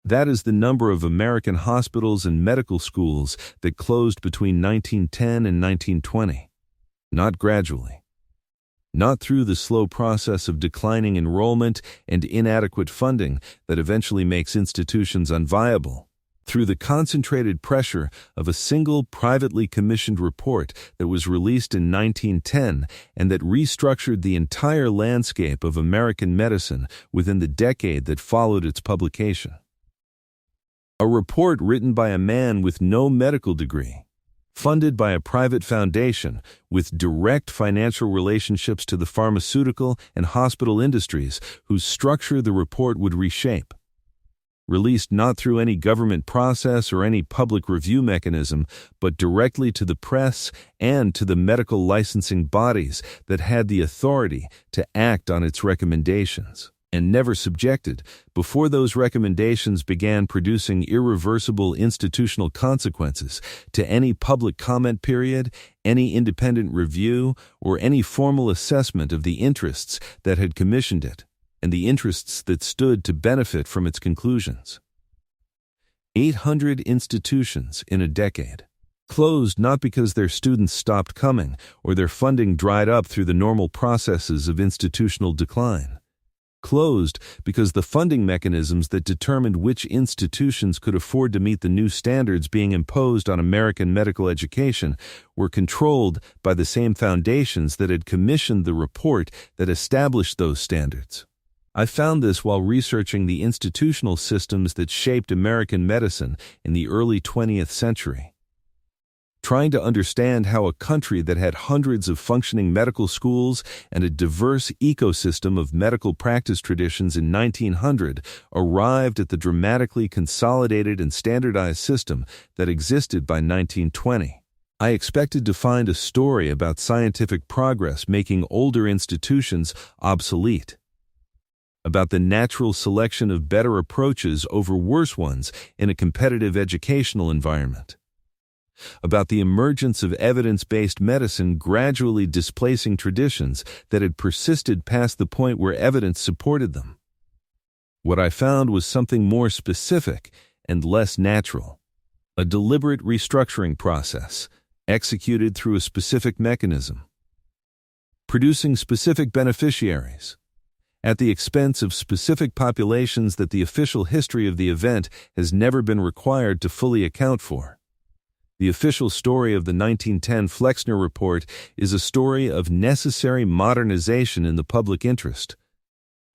That is the number of American hospitals and medical schools that closed between 1910 and 1920. Not gradually. Not through the slow process of declining enrollment and inadequate funding that eventually makes institutions unviable. Through the concentrated pressure of a single privately commissioned report that was released in 1910 and that restructured the entire landscape of American medicine within the decade that followed its publication. A report written by a man with no medical degree, funded by a private foundation with direct financial relationships to the pharmaceutical and hospital industries whose structure the report would reshape. Released not through any government process or any public review mechanism, but directly to the press and to the medical licensing bodies that had the authority to act on its recommendations, and never subjected, before those recommendations began producing irreversible institutional consequences, to any public comment period, any independent review, or any formal assessment of the interests that had commissioned it, and the interests that stood to benefit from its conclusions. 800 institutions in a decade. Closed not because their students stopped coming or their funding dried up through the normal processes of institutional decline. Closed because the funding mechanisms that determined which institutions could afford to meet the new standards being imposed on American medical education were controlled by the same foundations that had commissioned the report that established those standards. I found this while researching the institutional systems that shaped American medicine in the early 20th century. Trying to understand how a country that had hundreds of functioning medical schools and a diverse ecosystem of medical practice traditions in 1900 arrived at the dramatically consolidated and standardized system that existed by 1920. I expected to find a story about scientific progress making older institutions obsolete, about the natural selection of better approaches over worse ones in a competitive educational environment, about the emergence of evidence-based medicine gradually displacing traditions that had persisted past the point where evidence supported them. What I found was something more specific and less natural, a deliberate restructuring process executed through a specific mechanism, producing specific beneficiaries, at the expense of specific populations that the official history of the event has never been required to fully account for. The official story of the 1910 Flexner Report is a story of necessary modernization in the public interest.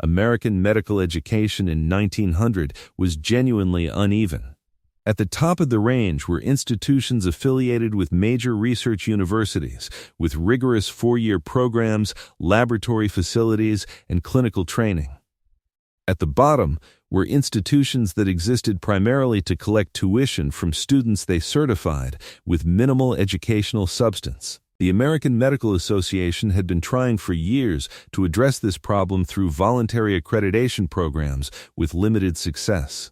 American medical education in 1900 was genuinely uneven. At the top of the range were institutions affiliated with major research universities, with rigorous 4-year programs, laboratory facilities, and clinical training. At the bottom were institutions that existed primarily to collect tuition from students they certified, with minimal educational substance. The American Medical Association had been trying for years to address this problem through voluntary accreditation programs with limited success.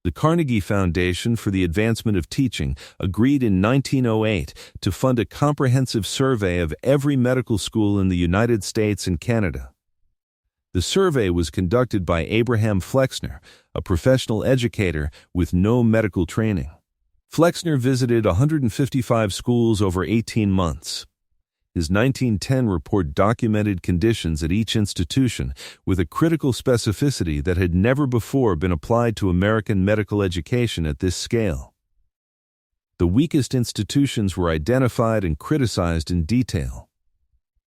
The Carnegie Foundation for the Advancement of Teaching agreed in 1908 to fund a comprehensive survey of every medical school in the United States and Canada. The survey was conducted by Abraham Flexner, a professional educator with no medical training. Flexner visited 155 schools over 18 months. His 1910 report documented conditions at each institution with a critical specificity that had never before been applied to American medical education at this scale. The weakest institutions were identified and criticized in detail.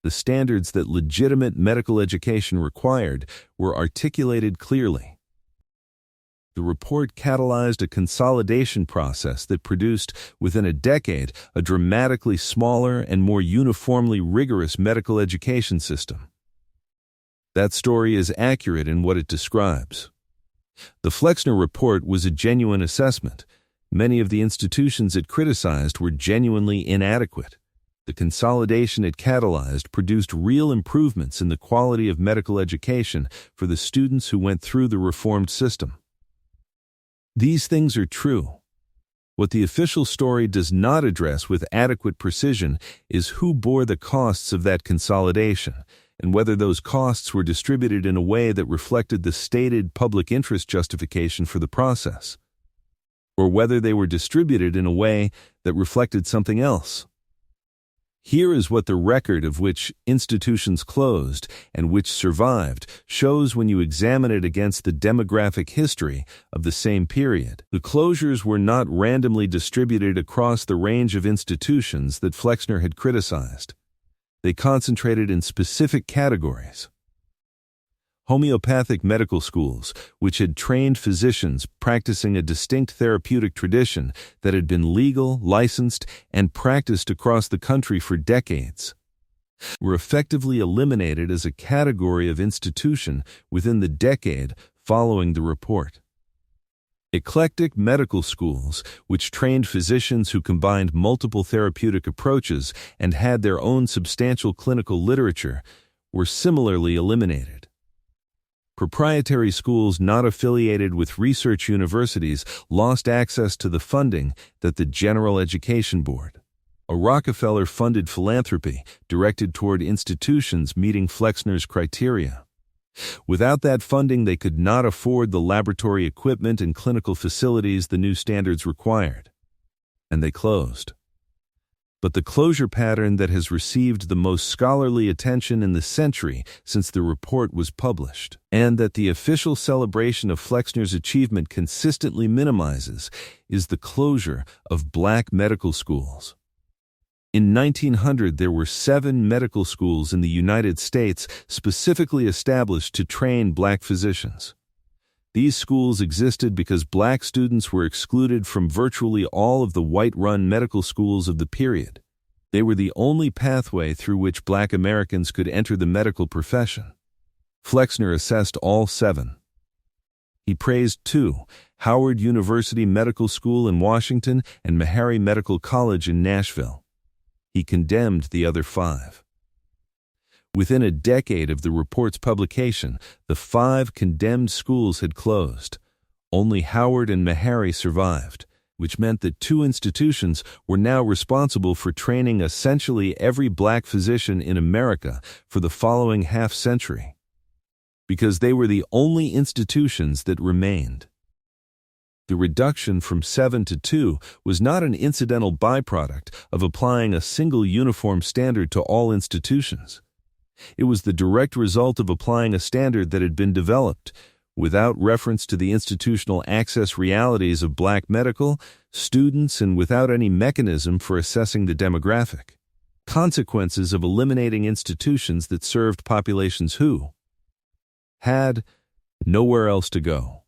The standards that legitimate medical education required were articulated clearly. The report catalyzed a consolidation process that produced, within a decade, a dramatically smaller and more uniformly rigorous medical education system. That story is accurate in what it describes. The Flexner Report was a genuine assessment. Many of the institutions it criticized were genuinely inadequate. The consolidation it catalyzed produced real improvements in the quality of medical education for the students who went through the reformed system. These things are true. What the official story does not address with adequate precision is who bore the costs of that consolidation and whether those costs were distributed in a way that reflected the stated public interest justification for the process, or whether they were distributed in a way that reflected something else. Here is what the record of which institutions closed and which survived shows when you examine it against the demographic history of the same period. The closures were not randomly distributed across the range of institutions that Flexner had criticized. They concentrated in specific categories. Homeopathic medical schools, which had trained physicians practicing a distinct therapeutic tradition that had been legal, licensed, and practiced across the country for decades, were effectively eliminated as a category of institution within the decade following the report. Eclectic medical schools, which trained physicians who combined multiple therapeutic approaches and had their own substantial clinical literature, were similarly eliminated. Proprietary schools not affiliated with research universities lost access to the funding that the General Education Board, a Rockefeller-funded philanthropy directed toward institutions meeting Flexner's criteria. Without that funding, they could not afford the laboratory equipment and clinical facilities the new standards required, and they closed. But the closure pattern that has received the most scholarly attention in the century since the report was published, and that the official celebration of Flexner's achievement consistently minimizes, is the closure of black medical schools. In 1900, there were 7 medical schools in the United States specifically established to train black physicians. These schools existed because black students were excluded from virtually all of the white-run medical schools of the period. They were the only pathway through which black Americans could enter the medical profession. Flexner assessed all 7. He praised 2, Howard University Medical School in Washington and Meharry Medical College in Nashville. He condemned the other 5. Within a decade of the report's publication, the 5 condemned schools had closed. Only Howard and Meharry survived, which meant that 2 institutions were now responsible for training essentially every black physician in America for the following half-century, because they were the only institutions that remained. The reduction from 7 to 2 was not an incidental byproduct of applying a single uniform standard to all institutions. It was the direct result of applying a standard that had been developed, without reference to the institutional access realities of black medical students and without any mechanism for assessing the demographic consequences of eliminating institutions that served populations who had nowhere else to go.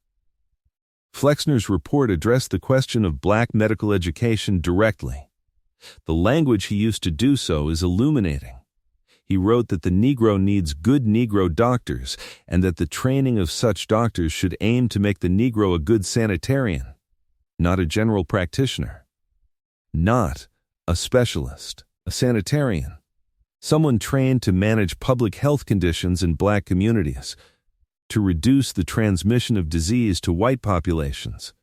Flexner's report addressed the question of black medical education directly. The language he used to do so is illuminating. He wrote that the Negro needs good Negro doctors and that the training of such doctors should aim to make the Negro a good sanitarian, not a general practitioner, not a specialist, a sanitarian, someone trained to manage public health conditions in black communities, to reduce the transmission of disease to white populations.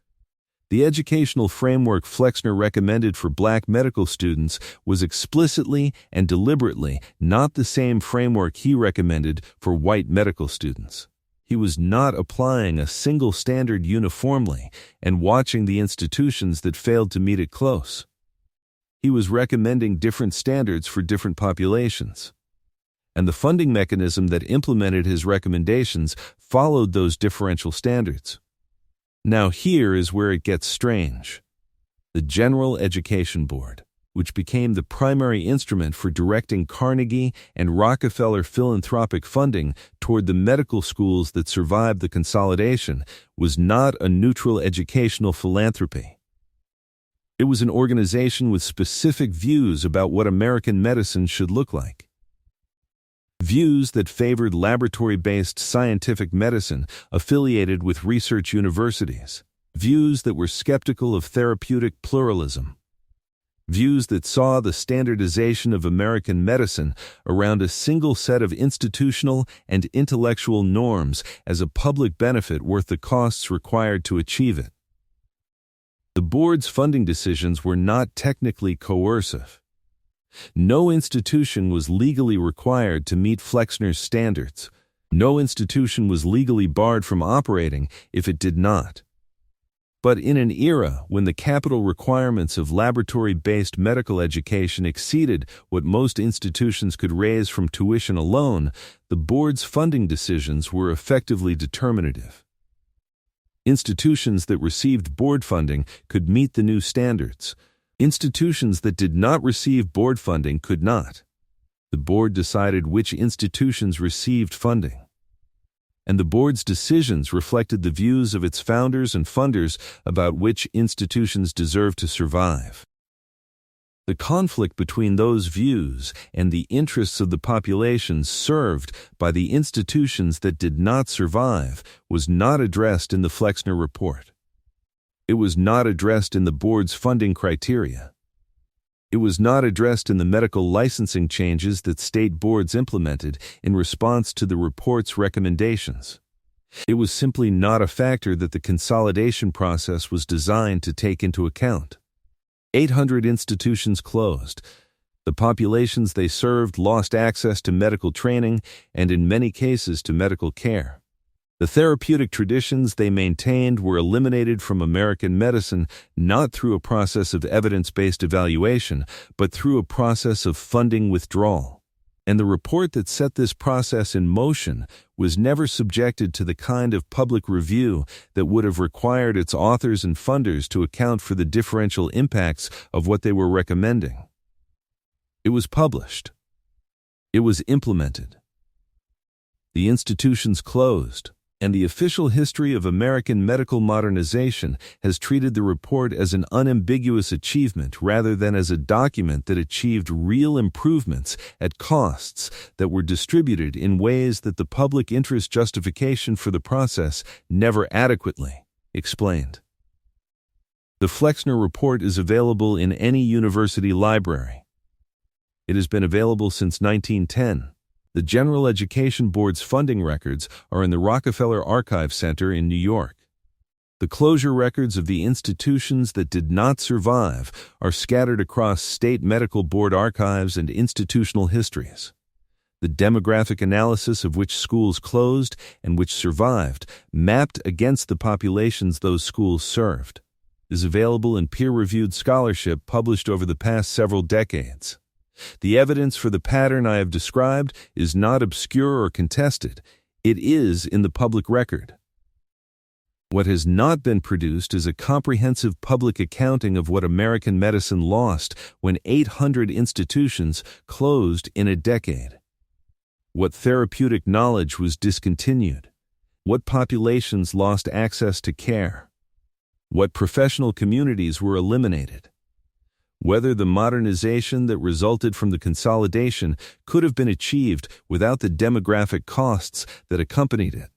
The educational framework Flexner recommended for black medical students was explicitly and deliberately not the same framework he recommended for white medical students. He was not applying a single standard uniformly and watching the institutions that failed to meet it close. He was recommending different standards for different populations. And the funding mechanism that implemented his recommendations followed those differential standards. Now here is where it gets strange. The General Education Board, which became the primary instrument for directing Carnegie and Rockefeller philanthropic funding toward the medical schools that survived the consolidation, was not a neutral educational philanthropy. It was an organization with specific views about what American medicine should look like. Views that favored laboratory-based scientific medicine affiliated with research universities. Views that were skeptical of therapeutic pluralism. Views that saw the standardization of American medicine around a single set of institutional and intellectual norms as a public benefit worth the costs required to achieve it. The board's funding decisions were not technically coercive. No institution was legally required to meet Flexner's standards. No institution was legally barred from operating if it did not. But in an era when the capital requirements of laboratory-based medical education exceeded what most institutions could raise from tuition alone, the board's funding decisions were effectively determinative. Institutions that received board funding could meet the new standards. Institutions that did not receive board funding could not. The board decided which institutions received funding, and the board's decisions reflected the views of its founders and funders about which institutions deserve to survive. The conflict between those views and the interests of the populations served by the institutions that did not survive was not addressed in the Flexner Report. It was not addressed in the board's funding criteria. It was not addressed in the medical licensing changes that state boards implemented in response to the report's recommendations. It was simply not a factor that the consolidation process was designed to take into account. 800 institutions closed. The populations they served lost access to medical training and, in many cases, to medical care. The therapeutic traditions they maintained were eliminated from American medicine not through a process of evidence-based evaluation, but through a process of funding withdrawal. And the report that set this process in motion was never subjected to the kind of public review that would have required its authors and funders to account for the differential impacts of what they were recommending. It was published. It was implemented. The institutions closed, and the official history of American medical modernization has treated the report as an unambiguous achievement rather than as a document that achieved real improvements at costs that were distributed in ways that the public interest justification for the process never adequately explained. The Flexner Report is available in any university library. It has been available since 1910. The General Education Board's funding records are in the Rockefeller Archive Center in New York. The closure records of the institutions that did not survive are scattered across state medical board archives and institutional histories. The demographic analysis of which schools closed and which survived, mapped against the populations those schools served, is available in peer-reviewed scholarship published over the past several decades. The evidence for the pattern I have described is not obscure or contested. It is in the public record. What has not been produced is a comprehensive public accounting of what American medicine lost when 800 institutions closed in a decade. What therapeutic knowledge was discontinued. What populations lost access to care. What professional communities were eliminated. Whether the modernization that resulted from the consolidation could have been achieved without the demographic costs that accompanied it.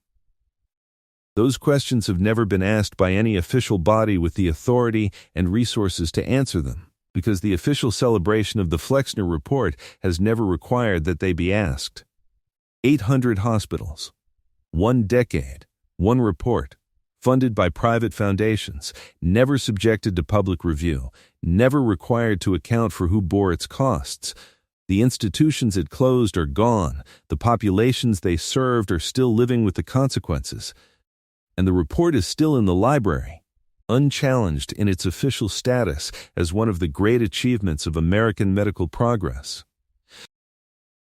Those questions have never been asked by any official body with the authority and resources to answer them, because the official celebration of the Flexner Report has never required that they be asked. 800 hospitals, 1 decade, 1 report, funded by private foundations, never subjected to public review, never required to account for who bore its costs. The institutions it closed are gone, the populations they served are still living with the consequences, and the report is still in the library, unchallenged in its official status as one of the great achievements of American medical progress.